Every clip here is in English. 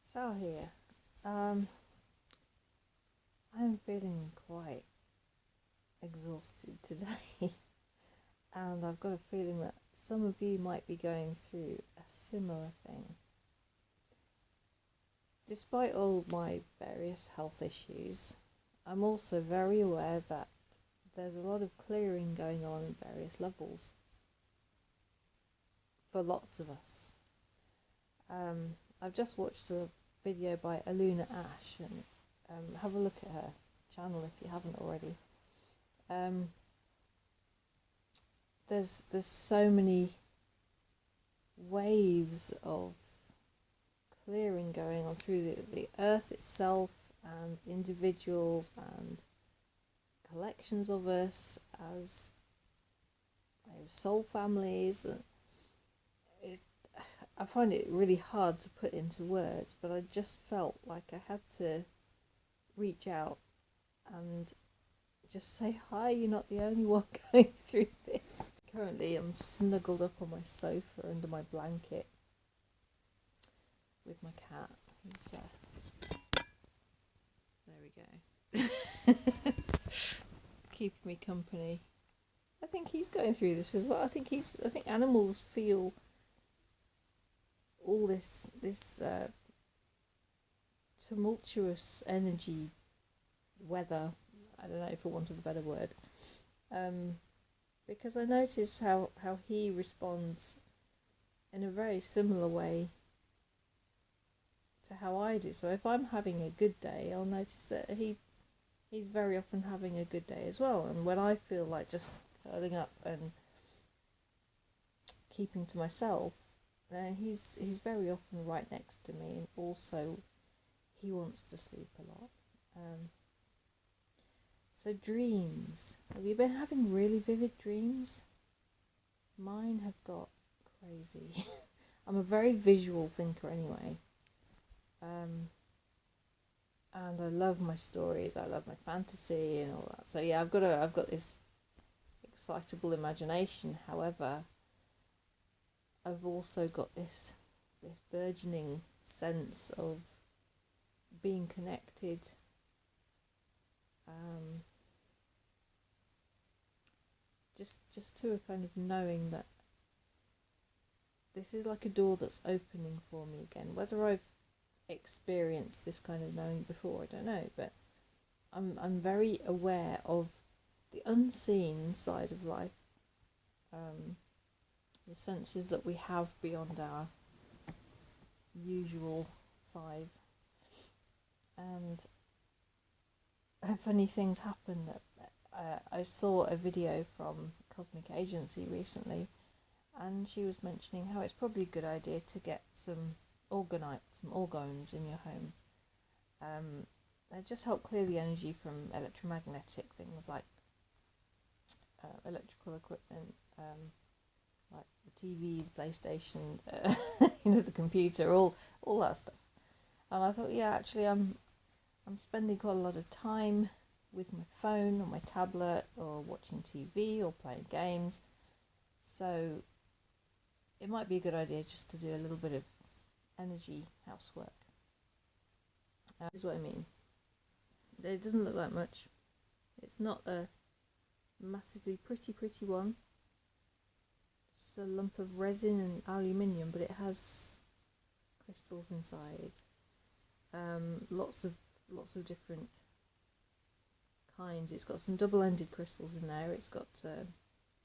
Sal here. Um, I'm feeling quite exhausted today, and I've got a feeling that some of you might be going through a similar thing. Despite all my various health issues, I'm also very aware that there's a lot of clearing going on in various levels for lots of us. I've just watched a video by Aluna Ash, and have a look at her channel if you haven't already. There's so many waves of clearing going on through the earth itself, and individuals and collections of us as soul families. I find it really hard to put into words, but I just felt like I had to reach out and just say, hi, you're not the only one going through this. Currently I'm snuggled up on my sofa under my blanket with my cat. He's there we go. Keeping me company. I think he's going through this as well. I think animals feel all this tumultuous energy, weather, I don't know, for want of a better word, because I notice how he responds in a very similar way to how I do. So if I'm having a good day, I'll notice that he's very often having a good day as well. And when I feel like just curling up and keeping to myself, he's very often right next to me, and also he wants to sleep a lot. So dreams. Have you been having really vivid dreams? Mine have got crazy. I'm a very visual thinker anyway. And I love my stories. I love my fantasy and all that. So yeah, I've got this excitable imagination. However, I've also got this burgeoning sense of being connected, just to a kind of knowing that this is like a door that's opening for me again. Whether I've experienced this kind of knowing before, I don't know, but I'm very aware of the unseen side of life, the senses that we have beyond our usual five. And funny things happen. That I saw a video from Cosmic Agency recently, and she was mentioning how it's probably a good idea to get some orgonite, some orgones in your home. They just help clear the energy from electromagnetic things like electrical equipment, like the TV, the PlayStation, the computer, all that stuff. And I thought, yeah, actually, I'm spending quite a lot of time with my phone or my tablet, or watching TV or playing games. So it might be a good idea just to do a little bit of energy housework. This is what I mean. It doesn't look like much. It's not a massively pretty one. It's a lump of resin and aluminium, but it has crystals inside. Lots of different kinds. It's got some double-ended crystals in there. It's got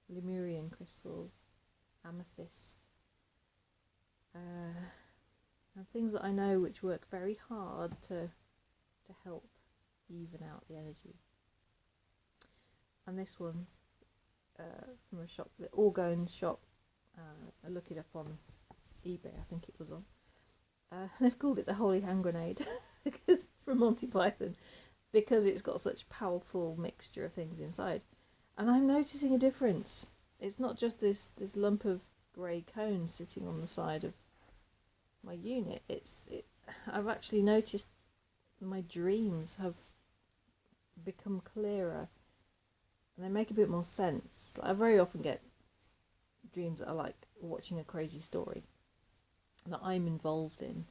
Lemurian crystals, amethyst, and things that I know which work very hard to help even out the energy. And this one from a shop, the Orgones shop. I look it up on eBay, I think it was on. They've called it the Holy Hand Grenade because from Monty Python, because it's got such powerful mixture of things inside. And I'm noticing a difference. It's not just this lump of grey cone sitting on the side of my unit. I've actually noticed my dreams have become clearer, and they make a bit more sense. I very often get dreams that are like watching a crazy story that I'm involved in,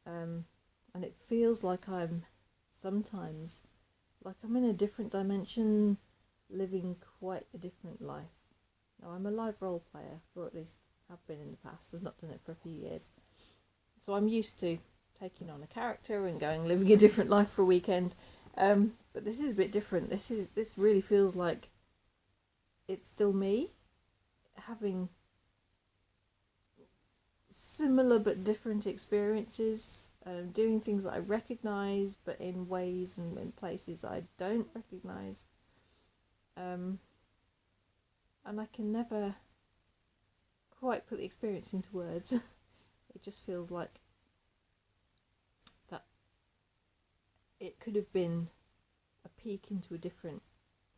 And it feels like I'm sometimes, like I'm in a different dimension, living quite a different life. Now, I'm a live role player, or at least have been in the past. I've not done it for a few years. So I'm used to taking on a character and going living a different life for a weekend. But this is a bit different. This really feels like it's still me, having similar but different experiences, doing things that I recognise, but in ways and in places I don't recognise. And I can never quite put the experience into words. It just feels like that it could have been a peek into a different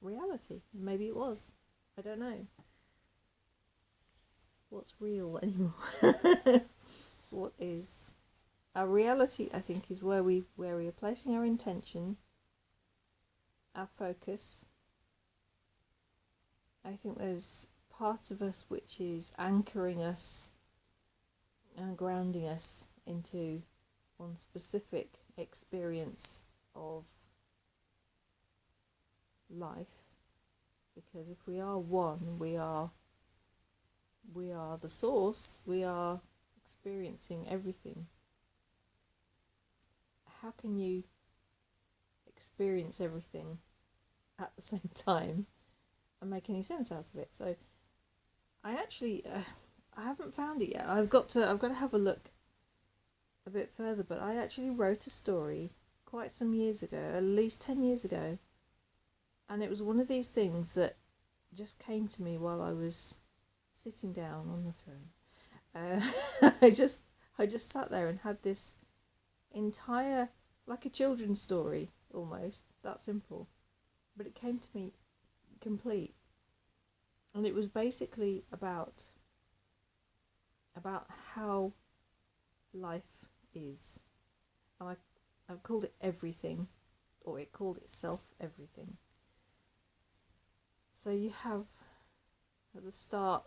reality. Maybe it was. I don't know. What's real anymore? What is our reality? I think is where we are placing our intention, our focus. I think there's part of us which is anchoring us and grounding us into one specific experience of life, because if we are one, we are the source, we are experiencing everything. How can you experience everything at the same time and make any sense out of it? So I actually I haven't found it yet. I've got to have a look a bit further, but I actually wrote a story quite some years ago, at least 10 years ago, and it was one of these things that just came to me while I was sitting down on the throne. I just sat there and had this entire, like a children's story almost, that simple, but it came to me complete, and it was basically about how life is, and I called it everything, or it called itself everything. So you have, at the start,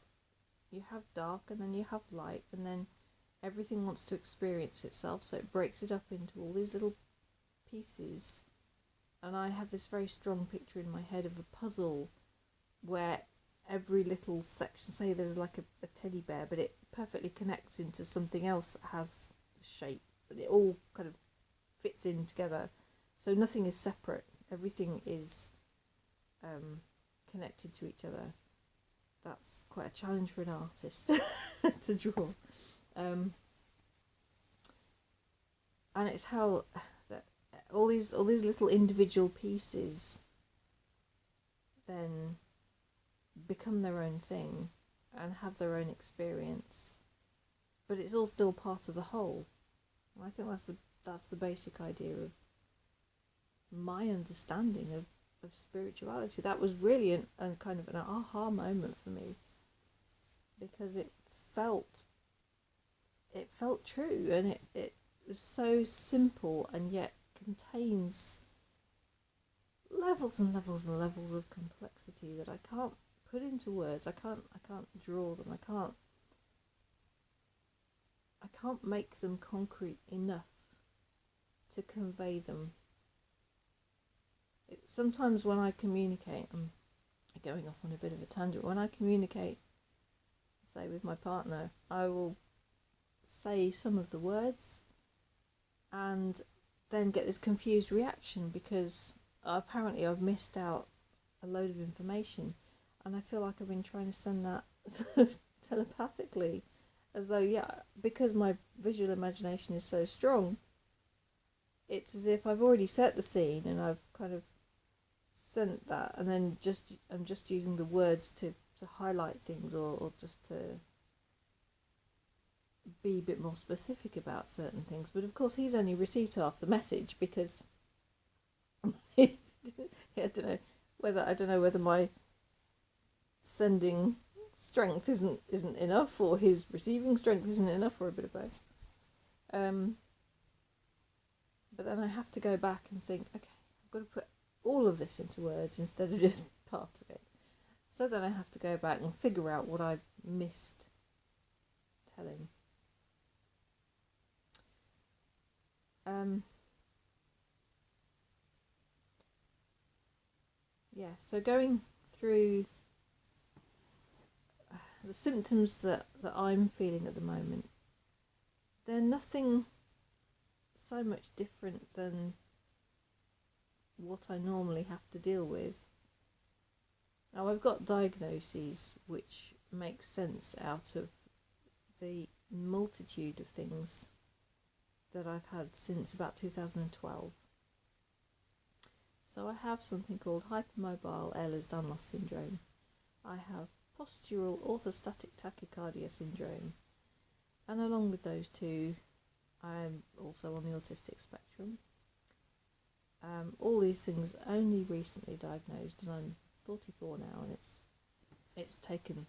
you have dark, and then you have light, and then everything wants to experience itself, so it breaks it up into all these little pieces. And I have this very strong picture in my head of a puzzle where every little section, say there's like a teddy bear, but it perfectly connects into something else that has the shape, but it all kind of fits in together. So nothing is separate, everything is connected to each other. That's quite a challenge for an artist to draw. And it's how that all these little individual pieces then become their own thing and have their own experience, but it's all still part of the whole. And I think that's the basic idea of my understanding of spirituality. That was really a kind of an aha moment for me, because it felt true, and it was so simple and yet contains levels and levels and levels of complexity that I can't put into words. I can't draw them. I can't make them concrete enough to convey them. Sometimes when I communicate, I'm going off on a bit of a tangent, when I communicate, say with my partner, I will say some of the words and then get this confused reaction because apparently I've missed out a load of information, and I feel like I've been trying to send that sort of telepathically, as though, yeah, because my visual imagination is so strong, it's as if I've already set the scene and I've kind of sent that, and then I'm just using the words to highlight things, or just to be a bit more specific about certain things. But of course he's only received half the message, because I don't know whether my sending strength isn't enough, or his receiving strength isn't enough, or a bit of both. But then I have to go back and think, okay, I've got to put all of this into words instead of just part of it. So then I have to go back and figure out what I missed telling. So going through the symptoms that I'm feeling at the moment, they're nothing so much different than what I normally have to deal with. Now, I've got diagnoses which make sense out of the multitude of things that I've had since about 2012. So I have something called hypermobile Ehlers-Danlos syndrome. I have postural orthostatic tachycardia syndrome. And along with those two, I'm also on the autistic spectrum. All these things only recently diagnosed, and I'm 44 now, and it's taken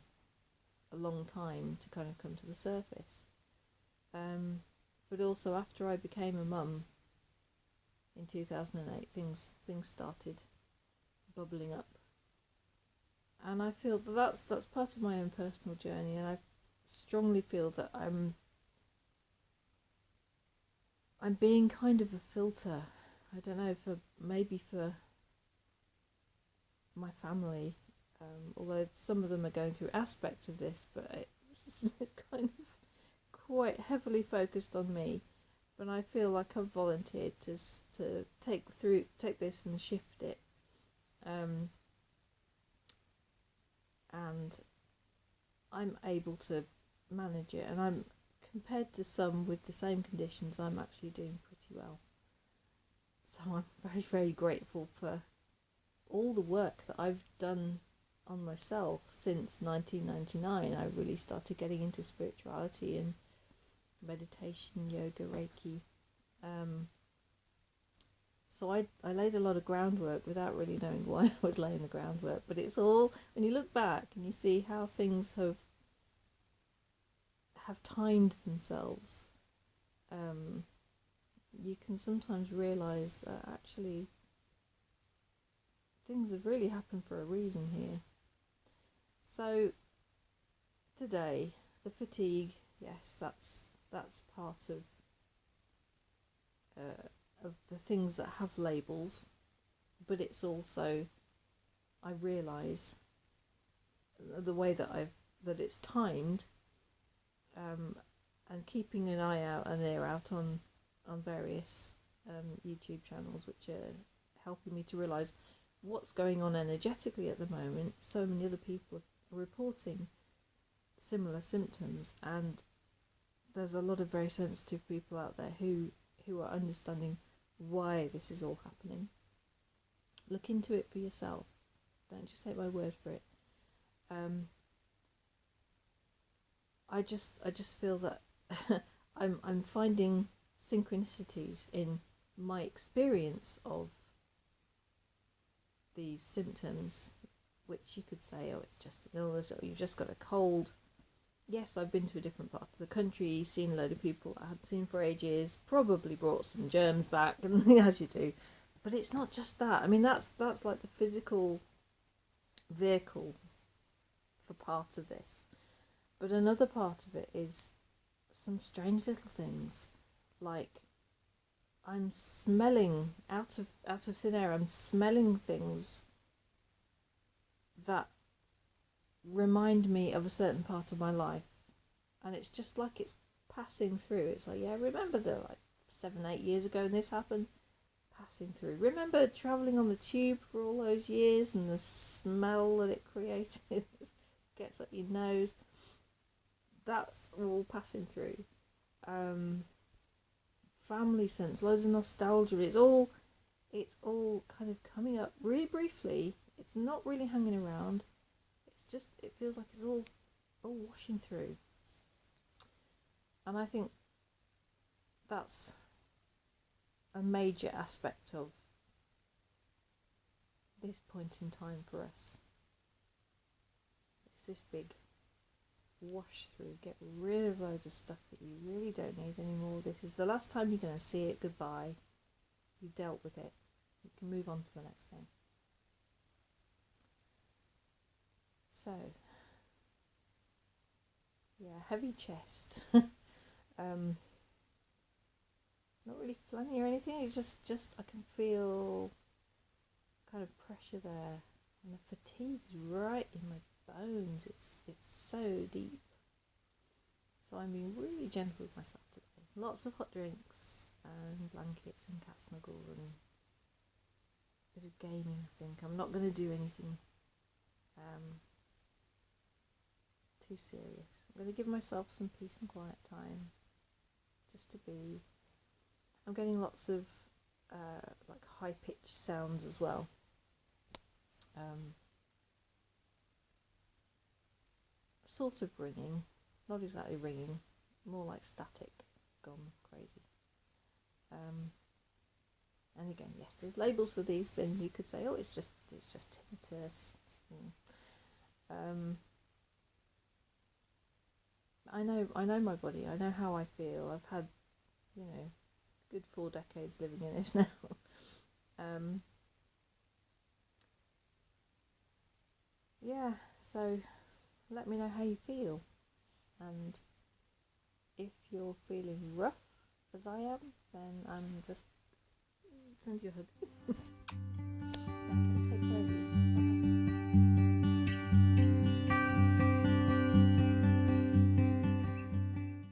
a long time to kind of come to the surface. But also after I became a mum in 2008, things started bubbling up, and I feel that that's part of my own personal journey, and I strongly feel that I'm being kind of a filter. I don't know, for my family, although some of them are going through aspects of this, but it's kind of quite heavily focused on me. But I feel like I've volunteered to take this and shift it, and I'm able to manage it. And I'm, compared to some with the same conditions, I'm actually doing pretty well. So I'm very, very grateful for all the work that I've done on myself since 1999. I really started getting into spirituality and meditation, yoga, Reiki. So I laid a lot of groundwork without really knowing why I was laying the groundwork. But it's all, when you look back and you see how things have timed themselves, you can sometimes realise that actually things have really happened for a reason here. So today, the fatigue, yes, that's part of the things that have labels, but it's also, I realise the way that it's timed, and keeping an eye out, an ear out on various YouTube channels which are helping me to realise what's going on energetically at the moment. So many other people are reporting similar symptoms, and there's a lot of very sensitive people out there who are understanding why this is all happening. Look into it for yourself. Don't just take my word for it. I just feel that I'm finding synchronicities in my experience of these symptoms, which you could say, oh, it's just an illness, or you've just got a cold. Yes, I've been to a different part of the country, seen a load of people I hadn't seen for ages, probably brought some germs back, and as you do. But it's not just that. I mean, that's like the physical vehicle for part of this. But another part of it is some strange little things, like I'm smelling out of thin air. I'm smelling things that remind me of a certain part of my life, and it's just like it's passing through. It's like, yeah, remember that, like 7-8 years ago, and this happened. Passing through. Remember travelling on the tube for all those years and the smell that it created gets up your nose. That's all passing through. Family sense, loads of nostalgia. It's all kind of coming up really briefly. It's not really hanging around. It's just, it feels like it's all washing through. And I think that's a major aspect of this point in time for us. It's this big wash through, get rid of a load of stuff that you really don't need anymore. This is the last time you're going to see it. Goodbye. You've dealt with it. You can move on to the next thing. So, yeah, heavy chest. not really phlegmy or anything. It's just I can feel kind of pressure there, and the fatigue's right in my bones. It's so deep. So I'm being really gentle with myself today. Lots of hot drinks and blankets and cat snuggles and a bit of gaming. I think I'm not going to do anything too serious. I'm going to give myself some peace and quiet time, just to be. I'm getting lots of like high pitched sounds as well. Sort of ringing, not exactly ringing, more like static, gone crazy. And again, yes, there's labels for these things. You could say, oh, it's just tinnitus. I know my body. I know how I feel. I've had, good 4 decades living in this now. Yeah. So, let me know how you feel, and if you're feeling rough as I am, then I'm just send you a hug.